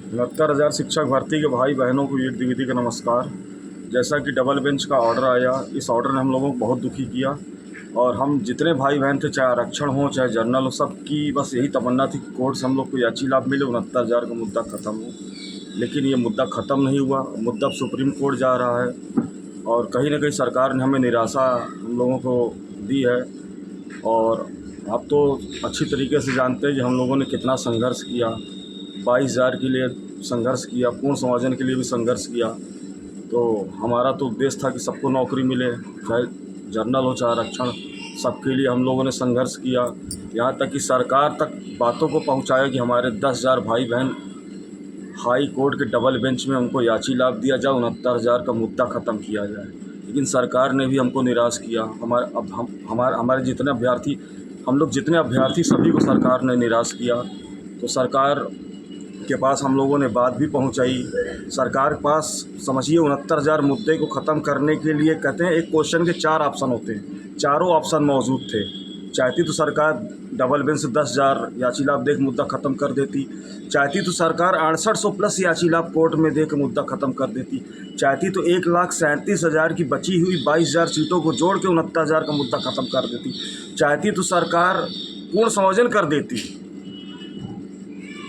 69,000 शिक्षक भर्ती के भाई बहनों को वीर द्विवेदी का नमस्कार। जैसा कि डबल बेंच का ऑर्डर आया, इस ऑर्डर ने हम लोगों को बहुत दुखी किया और हम जितने भाई बहन थे, चाहे आरक्षण हो चाहे जनरल हो, सबकी बस यही तमन्ना थी कि कोर्ट से हम लोग को याची लाभ मिले, 69,000 का मुद्दा ख़त्म हो। लेकिन ये मुद्दा ख़त्म नहीं हुआ, मुद्दा सुप्रीम कोर्ट जा रहा है और कहीं ना कहीं सरकार ने हमें निराशा हम लोगों को दी है। और आप तो अच्छी तरीके से जानते हैं कि हम लोगों ने कितना संघर्ष किया, 22,000 के लिए संघर्ष किया, पूर्ण समाजन के लिए भी संघर्ष किया। तो हमारा तो उद्देश्य था कि सबको नौकरी मिले, चाहे जनरल हो चाहे आरक्षण, सबके लिए हम लोगों ने संघर्ष किया। यहाँ तक कि सरकार तक बातों को पहुँचाया कि हमारे 10,000 भाई बहन हाई कोर्ट के डबल बेंच में उनको याची लाभ दिया जाए, 69,000 का मुद्दा ख़त्म किया जाए। लेकिन सरकार ने भी हमको निराश किया। हमारे जितने अभ्यर्थी, हम लोग जितने अभ्यर्थी, सभी को सरकार ने निराश किया। तो सरकार के पास हम लोगों ने बात भी पहुंचाई। सरकार के पास समझिए 69,000 मुद्दे को ख़त्म करने के लिए, कहते हैं एक क्वेश्चन के 4 ऑप्शन होते हैं, चारों ऑप्शन मौजूद थे। चाहती तो सरकार डबल बेंच से 10,000 याची लाभ दे के मुद्दा ख़त्म कर देती, चाहती तो सरकार 6800 प्लस याची लाभ कोर्ट में दे के मुद्दा ख़त्म कर देती, चाहती तो 1,37,000 की बची हुई 22,000 सीटों को जोड़ के 69,000 का मुद्दा ख़त्म कर देती, चाहती तो सरकार पूर्ण समायोजन कर देती।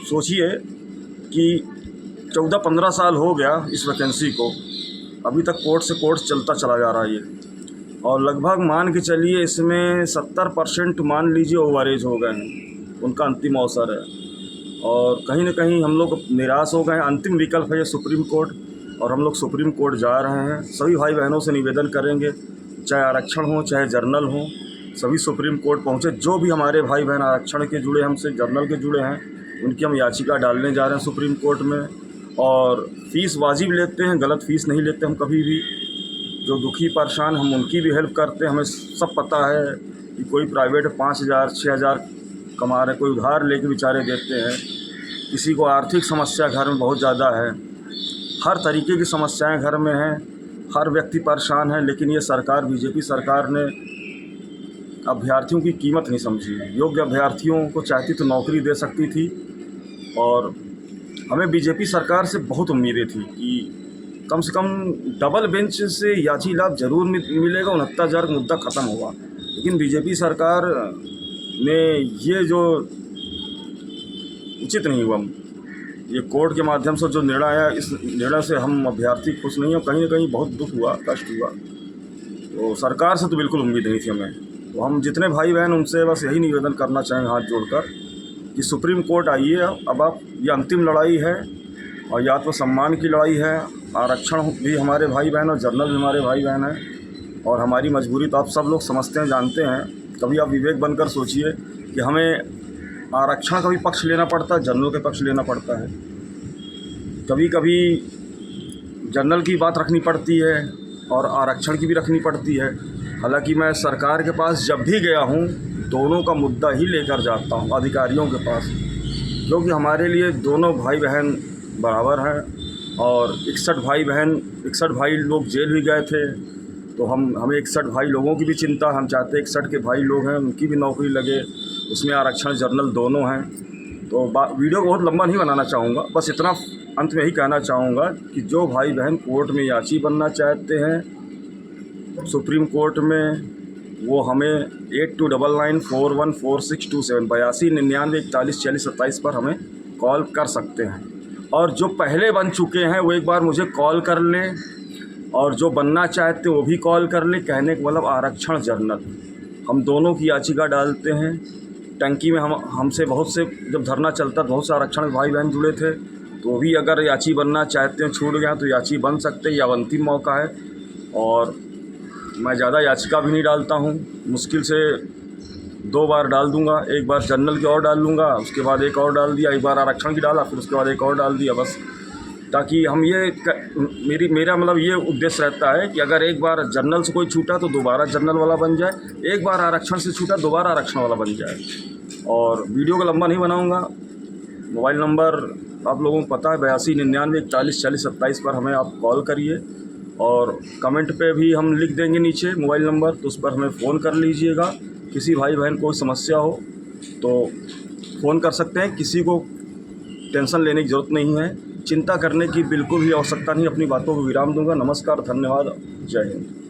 सोचिए कि 14-15 साल हो गया इस वैकेंसी को, अभी तक कोर्ट से कोर्ट चलता चला जा रहा है ये। और लगभग मान के चलिए इसमें 70% मान लीजिए ओवरेज हो गए हैं, उनका अंतिम अवसर है। और कहीं ना कहीं हम लोग निराश हो गए हैं। अंतिम विकल्प है ये सुप्रीम कोर्ट, और हम लोग सुप्रीम कोर्ट जा रहे हैं। सभी भाई बहनों से निवेदन करेंगे, चाहे आरक्षण हो चाहे जर्नल हो, सभी सुप्रीम कोर्ट पहुँचे। जो भी हमारे भाई बहन आरक्षण के जुड़े, हमसे जर्नल के जुड़े हैं, उनकी हम याचिका डालने जा रहे हैं सुप्रीम कोर्ट में। और फ़ीस वाजिब लेते हैं, गलत फ़ीस नहीं लेते हम कभी भी। जो दुखी परेशान, हम उनकी भी हेल्प करते हैं। हमें सब पता है कि कोई प्राइवेट 5,000 6,000 कमा रहे, कोई उधार लेके बेचारे देते हैं, किसी को आर्थिक समस्या घर में बहुत ज़्यादा है, हर तरीके की समस्याएं घर में हैं, हर व्यक्ति परेशान है। लेकिन ये सरकार, बीजेपी सरकार ने अभ्यर्थियों की कीमत नहीं समझी। योग्य अभ्यर्थियों को चाहती तो नौकरी दे सकती थी। और हमें बीजेपी सरकार से बहुत उम्मीदें थी कि कम से कम डबल बेंच से याची लाभ जरूर मिलेगा, 69,000 का मुद्दा ख़त्म होगा। लेकिन बीजेपी सरकार ने ये जो उचित नहीं हुआ, ये कोर्ट के माध्यम से जो निर्णय आया, इस निर्णय से हम अभ्यर्थी खुश नहीं हैं। कहीं ना कहीं बहुत दुख हुआ, कष्ट हुआ। तो सरकार से तो बिल्कुल उम्मीद नहीं थी हमें। तो हम जितने भाई बहन, उनसे बस यही निवेदन करना चाहेंगे हाथ जोड़कर कि सुप्रीम कोर्ट आइए। अब आप, ये अंतिम लड़ाई है और या तो सम्मान की लड़ाई है। आरक्षण भी हमारे भाई बहन और जनरल भी हमारे भाई बहन हैं, और हमारी मजबूरी तो आप सब लोग समझते हैं, जानते हैं। कभी आप विवेक बनकर सोचिए कि हमें आरक्षण का भी पक्ष लेना पड़ता है, जनरल का पक्ष लेना पड़ता है। कभी कभी जनरल की बात रखनी पड़ती है और आरक्षण की भी रखनी पड़ती है। हालांकि मैं सरकार के पास जब भी गया हूँ, दोनों का मुद्दा ही लेकर जाता हूँ अधिकारियों के पास, क्योंकि हमारे लिए दोनों भाई बहन बराबर हैं। और 61 भाई लोग जेल भी गए थे, तो हमें 61 भाई लोगों की भी चिंता। हम चाहते हैं 61 के भाई लोग हैं उनकी भी नौकरी लगे, उसमें आरक्षण जर्नल दोनों हैं। तो वीडियो को बहुत लंबा नहीं बनाना चाहूँगा, बस इतना अंत में ही कहना चाहूँगा कि जो भाई बहन कोर्ट में याची बनना चाहते हैं सुप्रीम कोर्ट में, वो हमें 8299414627 8299414627 पर हमें कॉल कर सकते हैं। और जो पहले बन चुके हैं वो एक बार मुझे कॉल कर लें, और जो बनना चाहते हैं वो भी कॉल कर लें। कहने का मतलब आरक्षण जर्नल, हम दोनों की याचिका डालते हैं। टंकी में हमसे बहुत से, जब धरना चलता तो बहुत से आरक्षण भाई बहन जुड़े थे, तो भी अगर याची बनना चाहते हैं, छूट गया तो याची बन सकते हैं, या अंतिम मौका है। और मैं ज़्यादा याचिका भी नहीं डालता हूँ, मुश्किल से 2 बार डाल दूंगा। एक बार जनरल की और डाल लूँगा, उसके बाद एक और डाल दिया, एक बार आरक्षण की डाला, फिर उसके बाद एक और डाल दिया, बस। ताकि हम ये मेरा मतलब ये उद्देश्य रहता है कि अगर एक बार जनरल से कोई छूटा तो दोबारा जनरल वाला बन जाए, एक बार आरक्षण से छूटा दोबारा आरक्षण वाला बन जाए। और वीडियो को लंबा नहीं बनाऊँगा। मोबाइल नंबर आप लोगों को पता है, 8299414027 पर हमें आप कॉल करिए, और कमेंट पे भी हम लिख देंगे नीचे मोबाइल नंबर, तो उस पर हमें फ़ोन कर लीजिएगा। किसी भाई बहन को समस्या हो तो फ़ोन कर सकते हैं, किसी को टेंशन लेने की ज़रूरत नहीं है। चिंता करने की बिल्कुल भी आवश्यकता नहीं। अपनी बातों को विराम दूंगा। नमस्कार, धन्यवाद, जय हिंद।